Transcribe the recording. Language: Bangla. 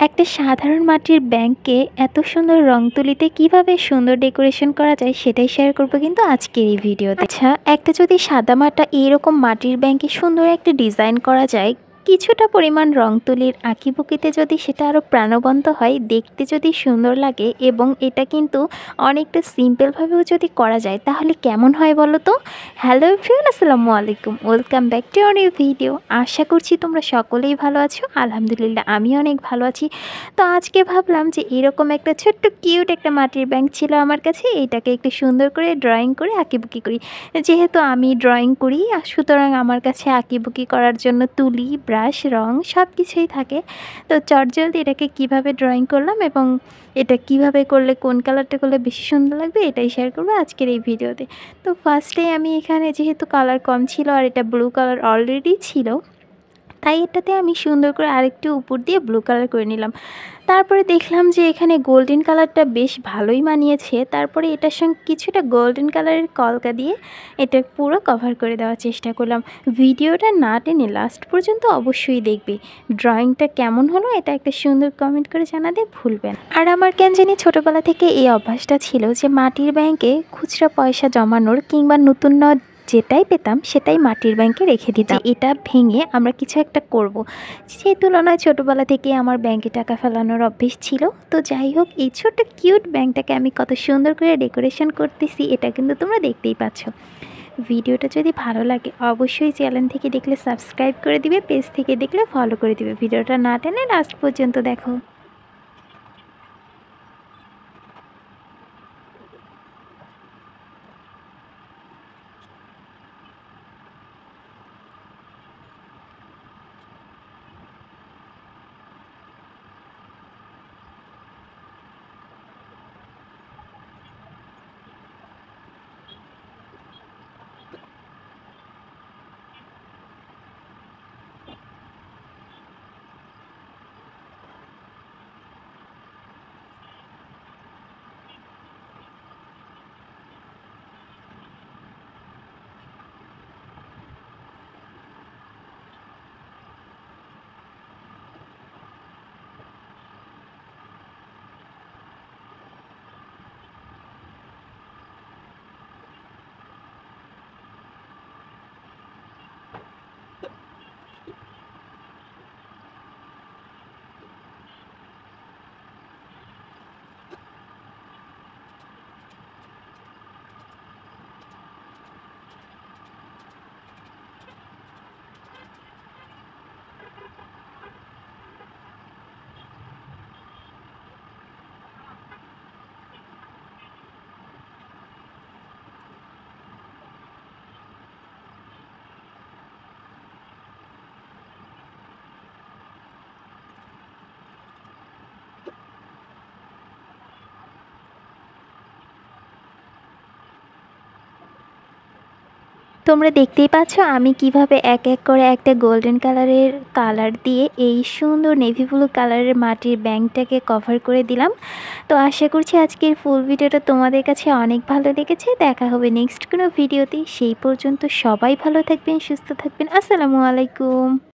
একটা সাধারণ মাটির ব্যাংকে এত সুন্দর রং তুলিতে কিভাবে সুন্দর ডেকোরেশন করা যায় সেটাই শেয়ার করবো কিন্তু আজকের এই ভিডিওতে। আচ্ছা, একটা যদি সাদামাটা এইরকম মাটির ব্যাংকে সুন্দর একটা ডিজাইন করা যায়, কিছুটা পরিমাণ রং তুলির আঁকিবুকিতে যদি সেটা আরও প্রাণবন্ত হয়, দেখতে যদি সুন্দর লাগে এবং এটা কিন্তু অনেকটা সিম্পলভাবেও যদি করা যায় তাহলে কেমন হয় বলো তো। হ্যালো এভরিওয়ান, আসসালামু আলাইকুম, welcome back to our new video. আশা করছি তোমরা সকলেই ভালো আছো। আলহামদুলিল্লাহ আমি অনেক ভালো আছি। তো আজকে ভাবলাম যে এরকম একটা ছোট্ট কিউট একটা মাটির ব্যাংক ছিল আমার কাছে, এইটাকে একটু সুন্দর করে ড্রয়িং করে আঁকিবুকি করি। যেহেতু আমি ড্রয়িং করি সুতরাং আমার কাছে আঁকিবুকি করার জন্য তুলি, ব্রাশ, রং সব কিছুই থাকে। তো চটজলদি এটাকে কিভাবে ড্রয়িং করলাম এবং এটা কিভাবে করলে কোন কালারটা করলে বেশি সুন্দর লাগবে এটাই শেয়ার করবো আজকের এই ভিডিওতে। তো ফার্স্টে আমি এখানে যেহেতু কালার কম ছিল আর এটা ব্লু কালার অলরেডি ছিল, তাই এটাতে আমি সুন্দর করে আরেকটু উপর দিয়ে ব্লু কালার করে নিলাম। তারপরে দেখলাম যে এখানে গোল্ডেন কালারটা বেশ ভালোই মানিয়েছে। তারপরে এটার সঙ্গে কিছুটা গোল্ডেন কালারের কলকা দিয়ে এটা পুরো কভার করে দেওয়ার চেষ্টা করলাম। ভিডিওটা না টেনে লাস্ট পর্যন্ত অবশ্যই দেখবে। ড্রয়িংটা কেমন হলো এটা একটা সুন্দর কমেন্ট করে জানাতে ভুলবেন। আর আমার কেন জানি ছোটোবেলা থেকে এই অভ্যাসটা ছিল যে মাটির ব্যাংকে খুচরা পয়সা জমানোর কিংবা নতুন নোট যেটাই পেতাম সেটাই মাটির ব্যাংকে রেখে দিতাম, এটা ভেঙে আমরা কিছু একটা করব। সেই তুলনায় ছোটোবেলা থেকে আমার ব্যাংকে টাকা ফেলানোর অভ্যেস ছিল। তো যাই হোক, এই ছোট্ট কিউট ব্যাংকটাকে আমি কত সুন্দর করে ডেকোরেশন করতেছি এটা কিন্তু তোমরা দেখতেই পাচ্ছ। ভিডিওটা যদি ভালো লাগে অবশ্যই চ্যানেল থেকে দেখলে সাবস্ক্রাইব করে দিবে, পেজ থেকে দেখলে ফলো করে দিবে। ভিডিওটা না টেনে লাস্ট পর্যন্ত দেখো। তোমরা দেখতেই পাচ্ছ আমি কিভাবে এক এক করে একটা গোল্ডেন কালারের কালার দিয়ে এই সুন্দর নেভি ব্লু কালারের মাটির ব্যাংকটাকে কভার করে দিলাম। তো আশা করছি আজকের ফুল ভিডিওটা তোমাদের কাছে অনেক ভালো লেগেছে। দেখা হবে নেক্সট কোনো ভিডিওতে। সেই পর্যন্ত সবাই ভালো থাকবেন, সুস্থ থাকবেন। আসসালামু আলাইকুম।